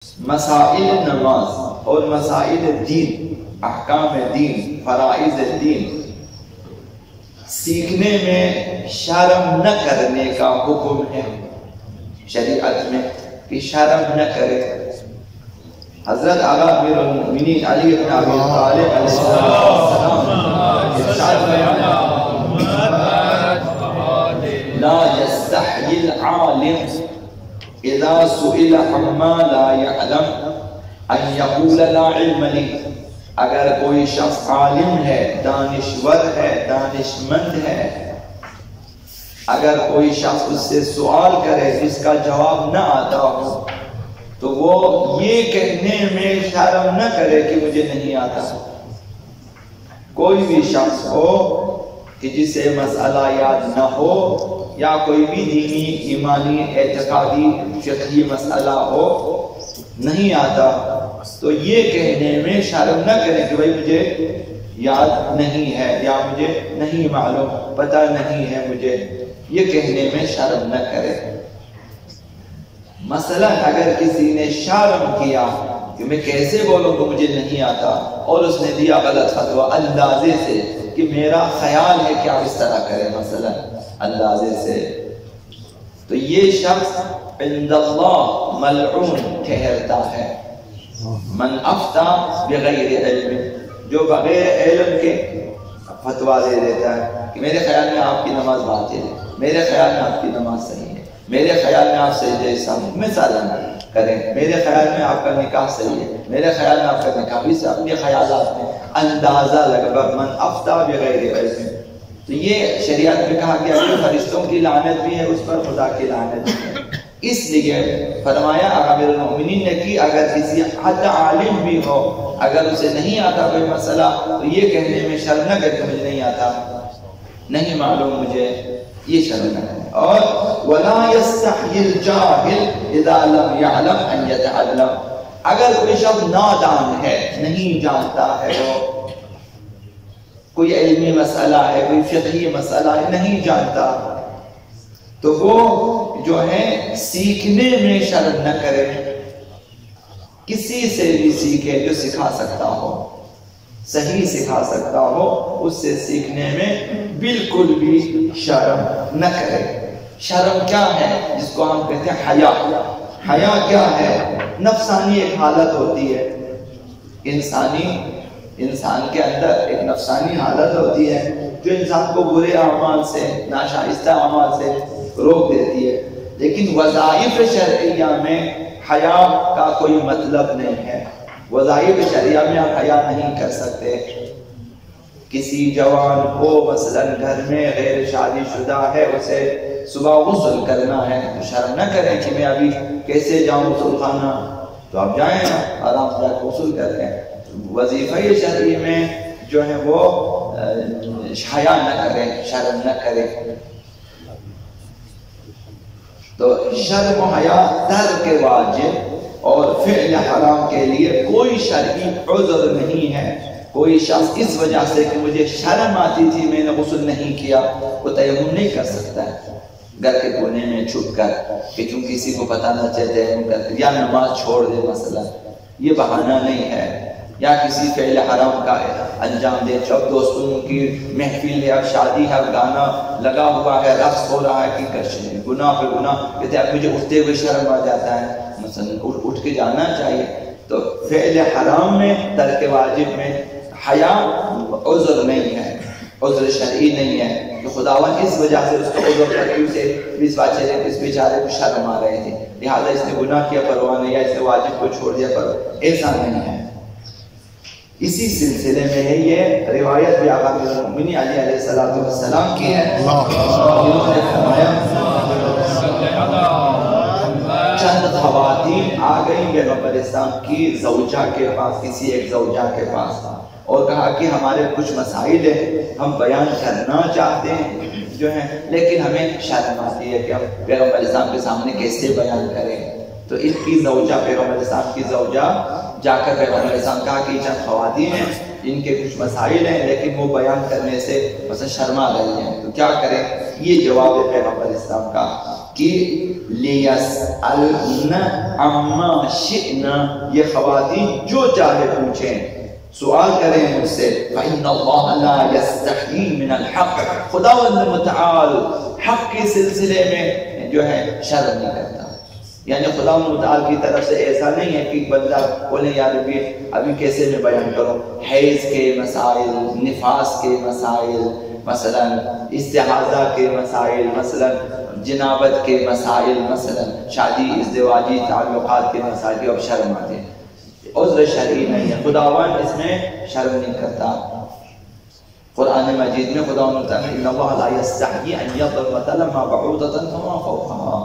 مسائل نماز اور مسائل دین، احکام دین، فرائض دین سیکھنے میں شرم نہ کرنے کا حکم ہے شریعت میں کہ شرم نہ کرے۔ حضرت اعلیٰ امیر المؤمنین علی بن ابی طالب علیہ السلام لا يستحيي العالم اذا سئل عما لا يعلم ان يقول لا علم لي۔ اگر کوئی شخص عالم ہے، دانشور ہے، دانشمند ہے، اگر کوئی شخص اس سے سوال کرے جس کا جواب نہ آتا ہو تو وہ یہ کہنے میں شرم نہ کرے کہ مجھے نہیں آتا۔ کوئی بھی شخص ہو کہ جسے مسئلہ یاد نہ ہو یا کوئی بھی دینی، ایمانی، اعتقادی، فقہی مسئلہ ہو نہیں آتا تو یہ کہنے میں شرم نہ کریں کہ بھائی مجھے یاد نہیں ہے یا مجھے نہیں معلوم، پتہ نہیں ہے مجھے، یہ کہنے میں شرم نہ کرے۔ مثلا اگر کسی نے شرم کیا کہ میں کیسے بولوں کہ مجھے نہیں آتا اور اس نے دیا غلط فتویٰ اندازے سے کہ میرا خیال ہے کہ آپ اس طرح کریں، مثلا اندازے سے، تو یہ شخص عند اللہ ملعون ٹھہرتا ہے۔ من افتا بغیر علم، جو بغیر علم کے فتویٰ دے دیتا ہے کہ میرے خیال میں آپ کی نماز باطل ہے، میرے خیال میں آپ کی نماز صحیح ہے، میرے خیال میں آپ سجدہ سہو مثلا کریں، میرے خیال میں آپ کا نکاح صحیح ہے، میرے خیال میں آپ کا نکاح بھی سے اپنے خیالات میں اندازہ لگا۔ من افتا بغیر علم، تو یہ شریعت میں کہا گیا کہ فرشتوں کی لعنت بھی ہے اس پر، خدا کی لعنت بھی ہے۔ اس لیے فرمایا امیر المؤمنین نے کہ اگر کسی حد عالم بھی ہو، اگر اسے نہیں آتا کوئی مسئلہ تو یہ کہنے میں شرم نہ کرے کہ مجھے نہیں آتا، نہیں معلوم مجھے، یہ شرم نہ کرے۔ اور وَلَا يَسْتَحْيِي الْجَاهِلِ إِذَا لَمْ يَعْلَمْ أَنْ يَتَعَلَّمْ، اگر کوئی شخص نادان ہے، نہیں جانتا ہے، وہ کوئی علمی مسئلہ ہے، کوئی فقہی مسئلہ ہے، نہیں جانتا تو وہ جو ہے سیکھنے میں شرم نہ کرے، کسی سے بھی سیکھے جو سکھا سکتا ہو، صحیح سکھا سکتا ہو، اس سے سیکھنے میں بالکل بھی شرم نہ کرے۔ شرم کیا ہے؟ جس کو ہم کہتے ہیں حیا۔ حیا کیا ہے؟ نفسانی ایک حالت ہوتی ہے، انسان کے اندر ایک نفسانی حالت ہوتی ہے جو انسان کو برے اعمال سے، ناشائستہ اعمال سے روک دیتی ہے، لیکن وظائف شرعیہ میں حیا کا کوئی مطلب نہیں ہے۔ وظائف شرعیہ میں آپ حیا نہیں کر سکتے۔ کسی جوان کو مثلا گھر میں غیر شادی شدہ ہے، اسے صبح غسل کرنا ہے تو شرم نہ کریں کہ میں ابھی کیسے جاؤں غسل خانہ، تو آپ جائیں آرام سے غسل کرتے ہیں۔ وظیفہ شرعی میں جو ہے وہ حیا نہ کریں، شرم نہ کریں۔ تو شرم و حیا ترک واجب اور فعل حرام کے لیے کوئی شرعی عذر نہیں ہے۔ کوئی شخص اس وجہ سے کہ مجھے شرم آتی تھی میں نے غسل نہیں کیا، وہ تیمم نہیں کر سکتا ہے گھر کے کونے میں چھپ کر کہ چون کسی کو پتہ نہ چلے تیمم کر، یا نماز چھوڑ دے مثلا، یہ بہانہ نہیں ہے۔ یا کسی فعل حرام کا انجام دے، اب دوستوں کی محفل ہے، اب شادی ہے، اب گانا لگا ہوا ہے، رقص ہو رہا ہے، کہ گناہ پہ گناہ، کہتے ہیں اب مجھے اٹھتے ہوئے شرم آ جاتا ہے، مثلا اٹھ کے جانا چاہیے۔ تو فعل حرام میں، ترک واجب میں حیا عذر نہیں ہے، عذر شرعی نہیں ہے، تو خداوند اس وجہ سے اس کو عذر کر کے اسے اس بیچارے کو شرم آ رہے تھے، لہٰذا اس نے گناہ کیا پرواہ نہیں، یا اس نے واجب کو چھوڑ دیا پرواہ، ایسا نہیں ہے۔ اسی سلسلے میں ہے یہ روایت بھی آقا امیر المؤمنین علی علیہ السلام کی ہے، انہوں نے فرمایا چند خواتین آ گئیں پیغمبر اسلام کی زوجہ کے پاس، کسی ایک زوجہ کے پاس، اور کہا کہ ہمارے کچھ مسائل ہیں، ہم بیان کرنا چاہتے ہیں جو ہیں، لیکن ہمیں شرم آتی ہے کہ ہم پیغمبر اسلام کے سامنے کیسے بیان کریں۔ تو ان کی زوجہ، پیغمبر اسلام کی زوجہ جا کر پیغمبر اسلام کہا کہ چند خواتین ہیں، ان کے کچھ مسائل ہیں لیکن وہ بیان کرنے سے مثلا شرما رہی ہیں، تو کیا کریں؟ یہ جواب ہے پیغمبر اسلام کا کہ لیسألن عما شئنا، یہ خواتین جو چاہے پوچھیں، سوال کریں مجھ سے، فإن اللہ لا یستحیی من الحق، خداوند متعال حق کے سلسلے میں جو ہے شرم نہیں کرتا. یعنی خداوند متعال کی طرف سے ایسا نہیں ہے کہ بندہ بولے یار ابھی کیسے میں بیان کروں، حیض کے مسائل، نفاس کے مسائل، مثلا استحاضہ کے مسائل، مثلا جنابت کے مسائل، مثلا شادی ازدواجی تعلقات کے مسائل کی اب شرم آتے ہیں. عذر شرعی نہیں ہے، خداوند اس میں شرم نہیں کرتا. قرآن مجید میں خداوند کہتا ہے ان اللہ لا یستحیی ان یضرب مثلا ما بعوضۃ فما فوقها،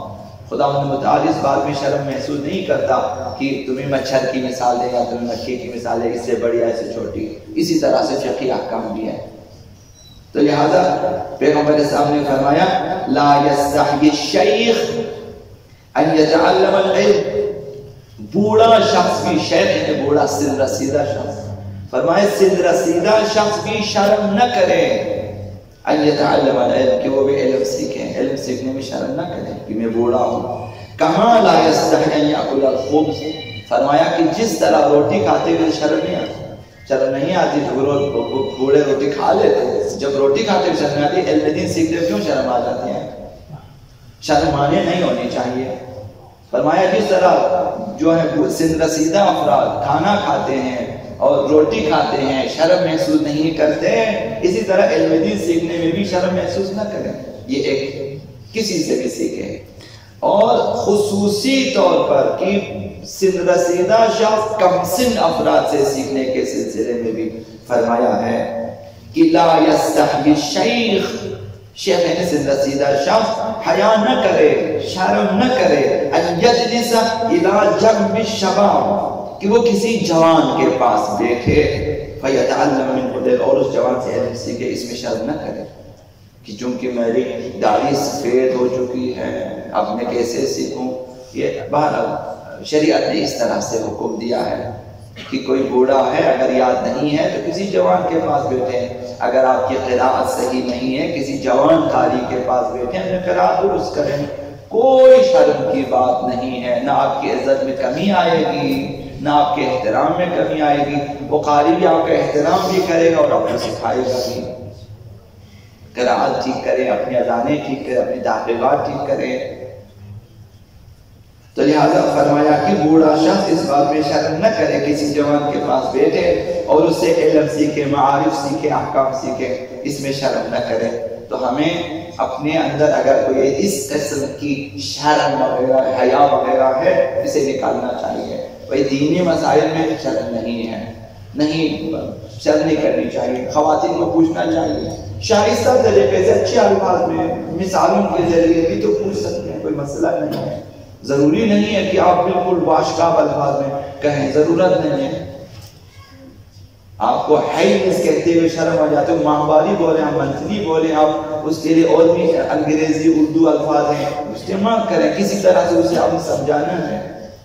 خداوند متعال اس بات میں شرم محسوس نہیں کرتا کہ تمہیں مچھر کی مثال دے یا تمہیں مکھی کی مثال دے، اس سے بڑی یا اس سے چھوٹی. اسی طرح سے فقہی احکام بھی ہے. تو لہذا پیغمبر اسلام نے فرمایا لا یستحیی الشیخ ان یتعلم العلم، بوڑھا شخص بھی، شیخ یعنی بوڑھا سن رسیدہ شخص، فرمائے سن رسیدہ شخص بھی شرم نہ کرے ان یتعلم العلم، کہ وہ بھی علم سیکھیں، علم سیکھنے میں شرم نہ کرے کہ میں بوڑھا ہوں. کما لا یستحیی ان یاکل الخبز، فرمایا کہ جس طرح روٹی کھاتے ہوئے شرم نہیں آتی، شرم نہیں آتی بوڑھے روٹی کھا لیتے، جب روٹی کھاتے ہوئے شرم آتی، علم دین سیکھتے ہوئے کیوں شرم آ جاتی ہے؟ شرم آنے نہیں ہونی چاہیے. فرمایا جس طرح جو ہے سن رسیدہ افراد کھانا کھاتے ہیں اور روٹی کھاتے ہیں شرم محسوس نہیں کرتے، اسی طرح علم دین سیکھنے میں بھی شرم محسوس نہ کریں. یہ ایک کسی سے بھی سیکھیں، اور خصوصی طور پر کہ سن رسیدہ شخص کم سن افراد سے سیکھنے کے سلسلے میں بھی فرمایا ہے کہ لا یستحیی الشیخ، شیخ یعنی سن رسیدہ شخص حیا نہ کرے، شرم نہ کرے، ان یجلس الی جنب الشباب، کہ وہ کسی جوان کے پاس بیٹھے، فیتعلم منہ، اور اس جوان سے علم سیکھے، اس میں شرم نہ کرے کہ چونکہ میری داڑھی سفید ہو چکی ہے اب میں کیسے سیکھوں. یہ بہرحال شریعت نے اس طرح سے حکم دیا ہے کہ کوئی بوڑھا ہے اگر یاد نہیں ہے تو کسی جوان کے پاس بیٹھیں، اگر آپ کی قراءت صحیح نہیں ہے کسی جوان قاری کے پاس بیٹھیں، اپنے قراءت درست کریں. کوئی شرم کی بات نہیں ہے، نہ آپ کی عزت میں کمی آئے گی نہ آپ کے احترام میں کمی آئے گی. وہ قاری بھی آپ کا احترام بھی کرے گا اور آپ کو سکھائے گا بھی. قراءت ٹھیک کریں، اپنی اذانیں ٹھیک کریں، اپنی تحقیقات ٹھیک کریں. تو لہذا فرمایا کہ بوڑھا شخص اس بات میں شرم نہ کرے، کسی جوان کے پاس بیٹھے اور اس سے علم سیکھے، معارف سیکھے، احکام سیکھے، اس میں شرم نہ کرے. تو ہمیں اپنے اندر اگر کوئی اس قسم کی شرم وغیرہ، حیا وغیرہ ہے، اسے نکالنا چاہیے. بھئی دینی مسائل میں شرم نہیں ہے، نہیں شرم نہیں کرنی چاہیے. خواتین کو پوچھنا چاہیے شائستہ طریقے سے، اچھے الفاظ میں، مثالوں کے ذریعے بھی تو پوچھ سکتے ہیں، کوئی مسئلہ نہیں ہے. ضروری نہیں ہے کہ آپ بالکل واشکاب الفاظ میں کہیں، ضرورت نہیں ہے. آپ کو حیض کہتے ہوئے شرم آ جاتے ہو، ماہواری بولیں، آپ منتھلی بولیں، آپ اس کے لیے اور بھی انگریزی اردو الفاظ ہیں استعمال کریں، کسی طرح سے اسے آپ سمجھانا ہے.